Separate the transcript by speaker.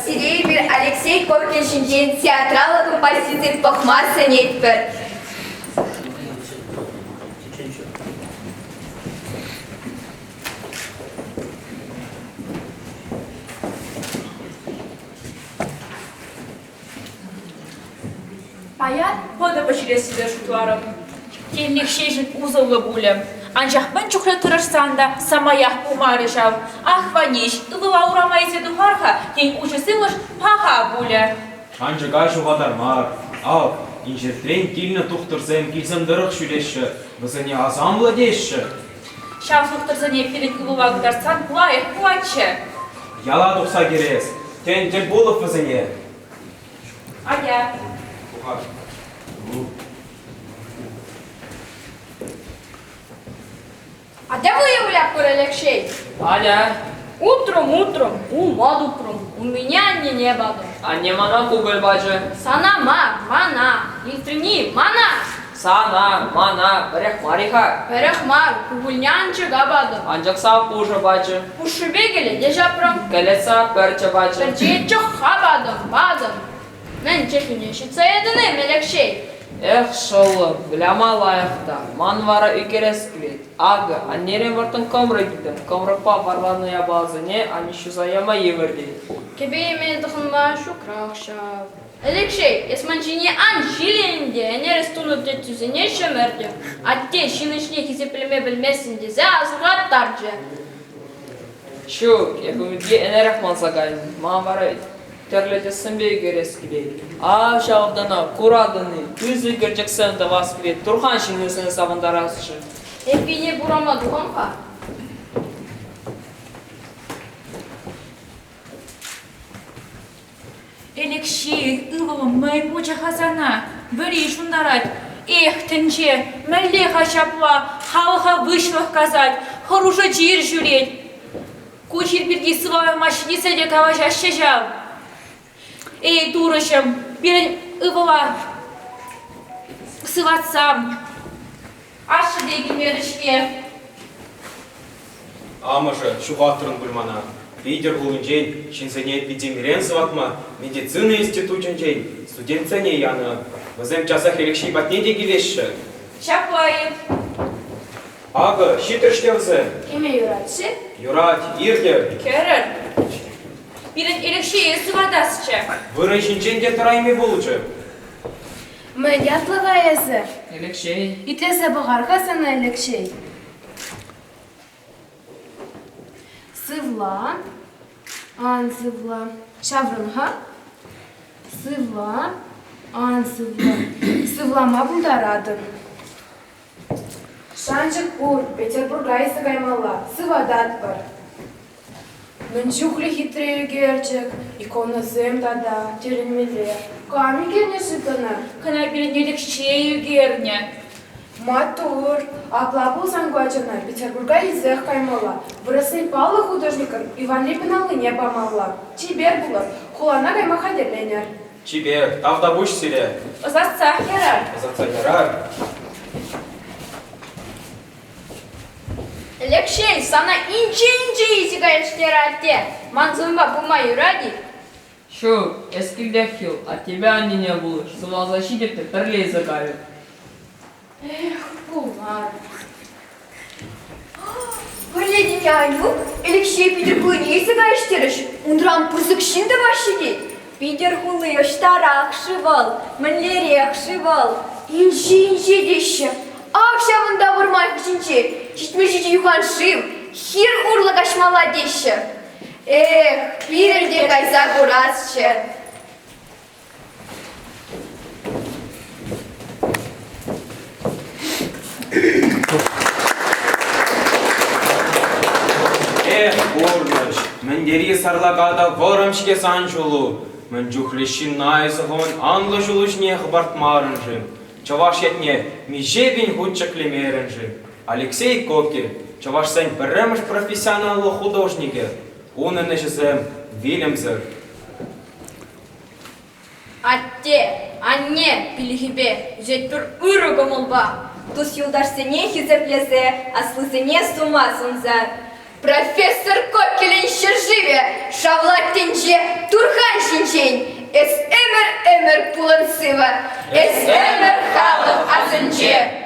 Speaker 1: Сирей bir Алексей Ковкин театралы композитор Пахмар Сенетпер.
Speaker 2: Паят пода почересіде шутуарым. Келнік шейшін узылы булем. Анжақ бін чухлы тұрышсанда самаях пумарышав. Ах, ваниш, ывыла урамайзе духарха, тень учысылыш паха буле.
Speaker 3: Анжыға шуғадар мар. Ал, инжертрен килні тұқтырсем килсем дырық шүлеші. Бізіне асамлы деші.
Speaker 2: Шафлық тұрзыне перед ывыла гдарсан пулайық пулачы.
Speaker 3: Яла тұқса керес. Тен тел болып бізіне.
Speaker 2: Ая.
Speaker 1: А де выявляк por Алексей?
Speaker 4: Аля,
Speaker 1: Утром, умад утром. У меня не баду.
Speaker 4: а не мана кугыл бачы.
Speaker 1: Санама, мана, илтрини, мана.
Speaker 4: Сана, мана, бірек мариха.
Speaker 1: Перехмар, кугульнянчы габаду.
Speaker 4: Анжақса пужы бачы.
Speaker 1: Пушыбегеле, дежапром.
Speaker 4: Келеса перче бачы.
Speaker 1: Перчетчо хабадым, бадым. Мен чекуне шитса едінем, Алексей.
Speaker 4: Эх, шолы, біляма лайықта. Ман вара үкерес кілет. Ағы, аннерен вартын комры гидім. Комрықпа варланыя балзыне, они шузаяма евердей.
Speaker 1: Кебеме дыхынма шукрахшав. Алексей, есманчине анжиленде, энер стунут детюзене шемерде. Атте шинышне кизеплеме білмесінде зе азуға тарджы.
Speaker 4: Шу, епімізге энерек мансагайын. Ман вара терлете сымбей керес кілет. А шауырдана, курадыны, күзі керчексен да вас кілет. Турхан шинесіне савындарасышы.
Speaker 1: Эпине бурама духанға.
Speaker 2: Алексей, ывылым май пуча хазана. Вари шундарать. Эх, тінче, мәлле хачапла, халыха вышлых казать, хороша жир жүреть. Кучер бірге сывая машиница де каваш ашчажал. Эй, дурышым, бірін ывыла сыватсам. Ашы деген мерішке.
Speaker 3: Амыжы, шуғаттырын бұлмана. Лидер бұлын жейн, шинсене эпидемирен сыватма, медицина институтын жейн, студентсене яны. Візем часах Алексей батне дегелеші.
Speaker 2: Шаплайын.
Speaker 3: Ағы, шитірштевзі.
Speaker 1: Кеме юратсы?
Speaker 3: Юрат, ирде.
Speaker 2: Керір. Бірін Алексей сывадасыча.
Speaker 3: Вырын шинченде тұрайме болучы.
Speaker 5: Мен ятлыға езі.
Speaker 4: Алексей.
Speaker 5: Итлесе бұғарға саны Алексей. Сывла. Ан сывла. Шаврынға. Сывла. Ан сывла. Сывлама бұлдарадым. Шанчык бұр. Петербурга есі қаймала. Сывадат бар. Мен чухлі хитрі герчик. Икона земдада. Теренмеле. Камень кернеші тыны.
Speaker 2: Кына бірін Алексей үгерне.
Speaker 5: Матур, аплапул сангвачана, Петербурга езех каймала. Выросный палы художником Иван Липиналы не помогла. Чибер было, хулана кайма хадерленер.
Speaker 3: Чибер, тавда буш сире.
Speaker 2: Озатса керар.
Speaker 3: Зацагерар.
Speaker 1: Алексей, сана инче изигаешнер атте. Манзумба бума юради.
Speaker 4: Шу, ескілдек хил, а тебя они не будут. Самозащитик-то перлей загавит.
Speaker 1: Эх, булар.
Speaker 6: Көрледен яйну, Алексей Петербурге изигаештеріш. Ундран пұрзық шынды башыде. Питер хулы ыштарақ шывал, мінлерек шывал. Инче деші. Ақшавында бұрмай күшінче. Житмеші юхан шив. Хир урлы кашмала деші. Эх, пирерде кайса курасшы.
Speaker 3: Эх, борныш, мен дери сарлағада ворамшке санчулу. Мен жүхлешін найсығын анлы жулышне қыбартмарынжы. Чаваш етне межебін худчаклемерінжі. Алексей Ковкин, чаваш сән біріміш профессионалы художнике. Оны нәшізім Вильямзер.
Speaker 1: Атте, анне, пилихибе, жетпір үрі көмілба.
Speaker 6: Тус юлдашсыне хизеплесе, аслысыне сума сунза.
Speaker 1: Профессор Кокелин еще живе, шавлаттен Пиже турхан шинчен, эс эмер пулан сыва, эс эмер халов азынче.